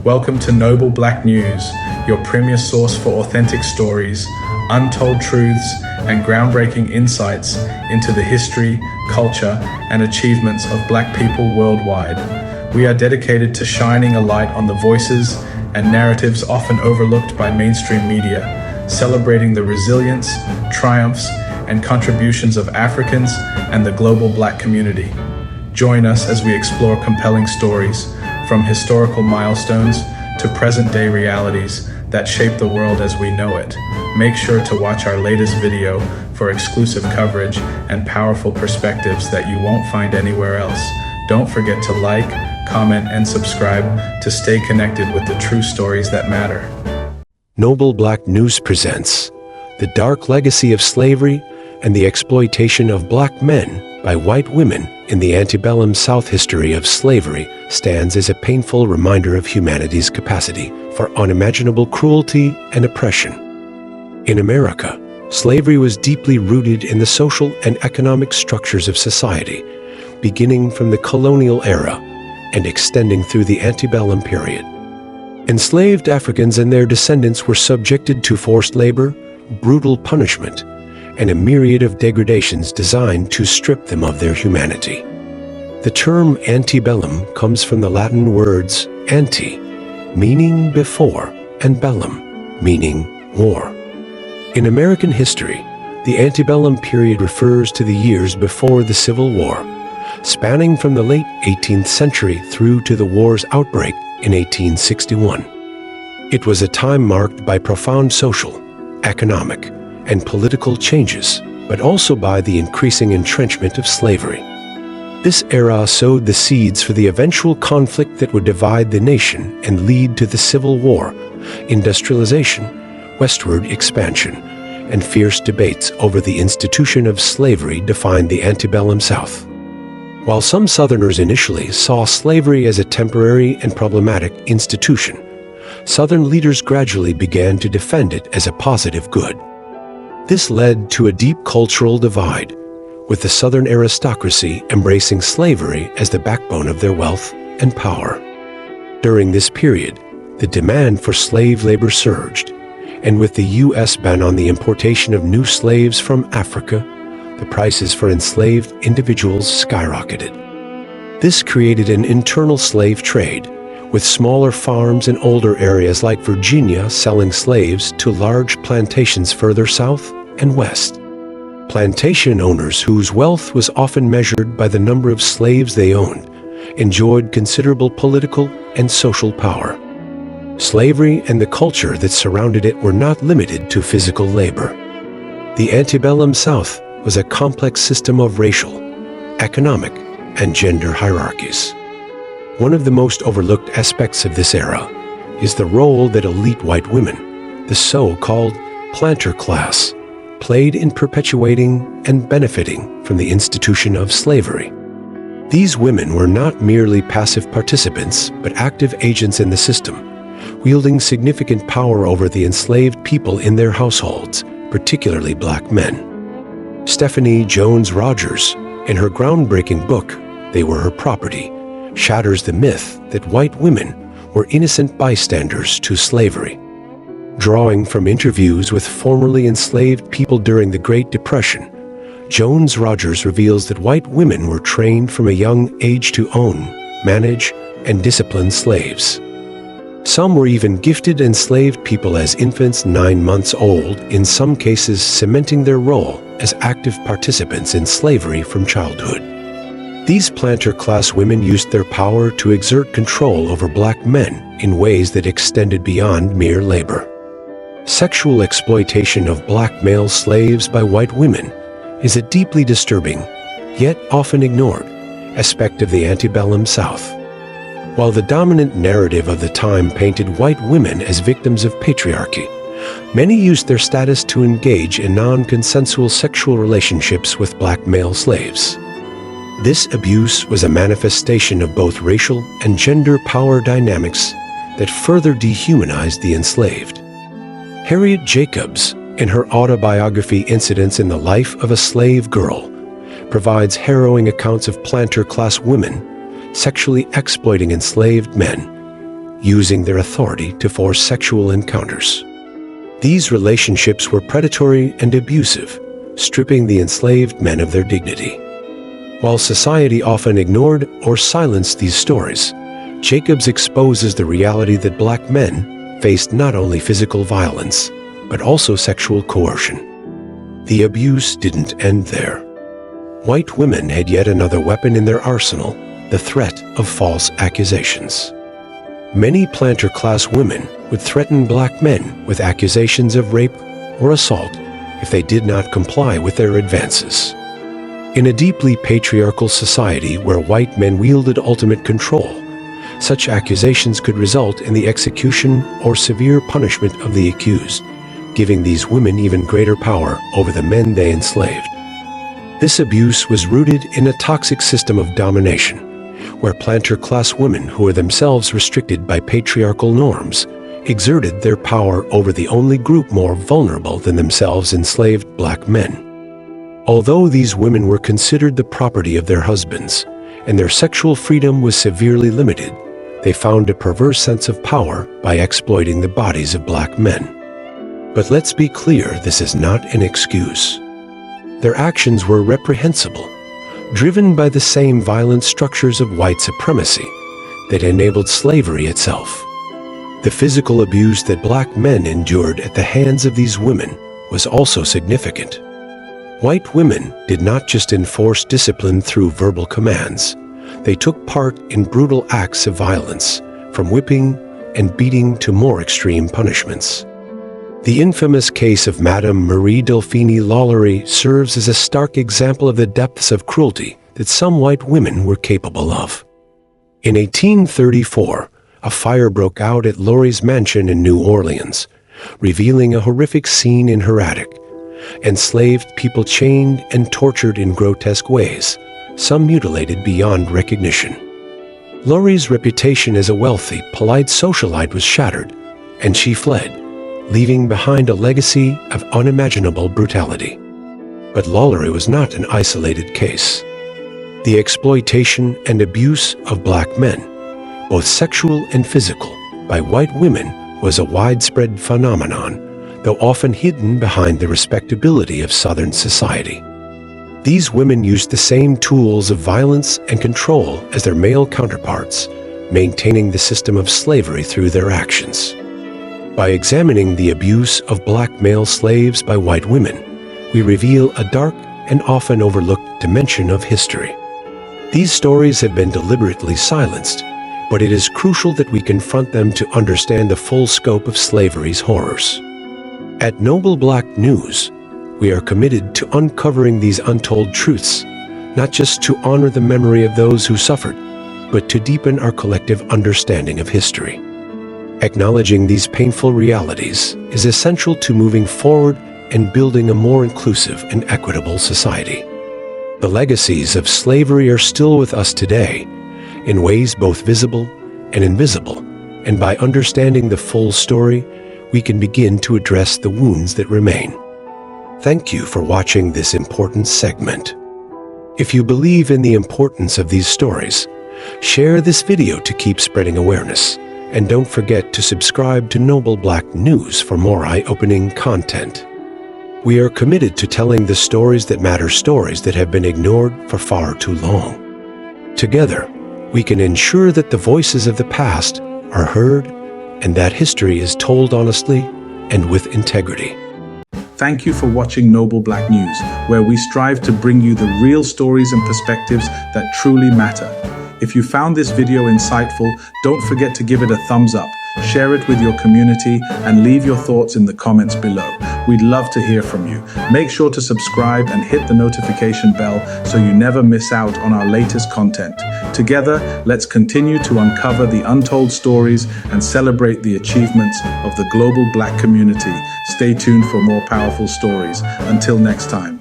Welcome to Noble Black News, your premier source for authentic stories, untold truths, and groundbreaking insights into the history, culture, and achievements of Black people worldwide. We are dedicated to shining a light on the voices and narratives often overlooked by mainstream media, celebrating the resilience, triumphs, and contributions of Africans and the global Black community. Join us as we explore compelling stories, from historical milestones to present-day realities that shape the world as we know it. Make sure to watch our latest video for exclusive coverage and powerful perspectives that you won't find anywhere else. Don't forget to like, comment, and subscribe to stay connected with the true stories that matter. Noble Black News presents The Dark Legacy of Slavery and the Exploitation of Black Men by White Women in the Antebellum South. History of slavery stands as a painful reminder of humanity's capacity for unimaginable cruelty and oppression. In America, slavery was deeply rooted in the social and economic structures of society, beginning from the colonial era and extending through the antebellum period. Enslaved Africans and their descendants were subjected to forced labor, brutal punishment, and a myriad of degradations designed to strip them of their humanity. The term antebellum comes from the Latin words ante, meaning before, and bellum, meaning war. In American history, the antebellum period refers to the years before the Civil War, spanning from the late 18th century through to the war's outbreak in 1861. It was a time marked by profound social, economic, and political changes, but also by the increasing entrenchment of slavery. This era sowed the seeds for the eventual conflict that would divide the nation and lead to the Civil War, industrialization, westward expansion, and fierce debates over the institution of slavery defined the antebellum South. While some Southerners initially saw slavery as a temporary and problematic institution, Southern leaders gradually began to defend it as a positive good. This led to a deep cultural divide, with the Southern aristocracy embracing slavery as the backbone of their wealth and power. During this period, the demand for slave labor surged, and with the U.S. ban on the importation of new slaves from Africa, the prices for enslaved individuals skyrocketed. This created an internal slave trade, with smaller farms in older areas like Virginia selling slaves to large plantations further south and west. Plantation owners, whose wealth was often measured by the number of slaves they owned, enjoyed considerable political and social power. Slavery and the culture that surrounded it were not limited to physical labor. The antebellum South was a complex system of racial, economic, and gender hierarchies. One of the most overlooked aspects of this era is the role that elite white women, the so-called planter class, played in perpetuating and benefiting from the institution of slavery. These women were not merely passive participants, but active agents in the system, wielding significant power over the enslaved people in their households, particularly Black men. Stephanie Jones Rogers, in her groundbreaking book, They Were Her Property, shatters the myth that white women were innocent bystanders to slavery. Drawing from interviews with formerly enslaved people during the Great Depression, Jones Rogers reveals that white women were trained from a young age to own, manage, and discipline slaves. Some were even gifted enslaved people as infants 9 months old, in some cases cementing their role as active participants in slavery from childhood. These planter-class women used their power to exert control over Black men in ways that extended beyond mere labor. Sexual exploitation of Black male slaves by white women is a deeply disturbing, yet often ignored, aspect of the antebellum South. While the dominant narrative of the time painted white women as victims of patriarchy, many used their status to engage in non-consensual sexual relationships with Black male slaves. This abuse was a manifestation of both racial and gender power dynamics that further dehumanized the enslaved. Harriet Jacobs, in her autobiography Incidents in the Life of a Slave Girl, provides harrowing accounts of planter-class women sexually exploiting enslaved men, using their authority to force sexual encounters. These relationships were predatory and abusive, stripping the enslaved men of their dignity. While society often ignored or silenced these stories, Jacobs exposes the reality that black men faced not only physical violence, but also sexual coercion. The abuse didn't end there. White women had yet another weapon in their arsenal, the threat of false accusations. Many planter-class women would threaten black men with accusations of rape or assault if they did not comply with their advances. In a deeply patriarchal society where white men wielded ultimate control, such accusations could result in the execution or severe punishment of the accused, giving these women even greater power over the men they enslaved. This abuse was rooted in a toxic system of domination, where planter-class women who were themselves restricted by patriarchal norms exerted their power over the only group more vulnerable than themselves, enslaved black men. Although these women were considered the property of their husbands, and their sexual freedom was severely limited, they found a perverse sense of power by exploiting the bodies of black men. But let's be clear, this is not an excuse. Their actions were reprehensible, driven by the same violent structures of white supremacy that enabled slavery itself. The physical abuse that black men endured at the hands of these women was also significant. White women did not just enforce discipline through verbal commands. They took part in brutal acts of violence, from whipping and beating to more extreme punishments. The infamous case of Madame Marie Delphine Lalaurie serves as a stark example of the depths of cruelty that some white women were capable of. In 1834, a fire broke out at Laurie's mansion in New Orleans, revealing a horrific scene in her attic. Enslaved people chained and tortured in grotesque ways, some mutilated beyond recognition. Laurie's reputation as a wealthy, polite socialite was shattered, and she fled, leaving behind a legacy of unimaginable brutality. But Lalaurie was not an isolated case. The exploitation and abuse of black men, both sexual and physical, by white women was a widespread phenomenon, though often hidden behind the respectability of Southern society. These women used the same tools of violence and control as their male counterparts, maintaining the system of slavery through their actions. By examining the abuse of black male slaves by white women, we reveal a dark and often overlooked dimension of history. These stories have been deliberately silenced, but it is crucial that we confront them to understand the full scope of slavery's horrors. At Noble Black News, we are committed to uncovering these untold truths, not just to honor the memory of those who suffered, but to deepen our collective understanding of history. Acknowledging these painful realities is essential to moving forward and building a more inclusive and equitable society. The legacies of slavery are still with us today, in ways both visible and invisible, and by understanding the full story, we can begin to address the wounds that remain. Thank you for watching this important segment. If you believe in the importance of these stories, share this video to keep spreading awareness, and don't forget to subscribe to Noble Black News for more eye-opening content. We are committed to telling the stories that matter, stories that have been ignored for far too long. Together, we can ensure that the voices of the past are heard and that history is told honestly and with integrity. Thank you for watching Noble Black News, where we strive to bring you the real stories and perspectives that truly matter. If you found this video insightful, don't forget to give it a thumbs up, share it with your community, and leave your thoughts in the comments below. We'd love to hear from you. Make sure to subscribe and hit the notification bell so you never miss out on our latest content. Together, let's continue to uncover the untold stories and celebrate the achievements of the global Black community. Stay tuned for more powerful stories. Until next time.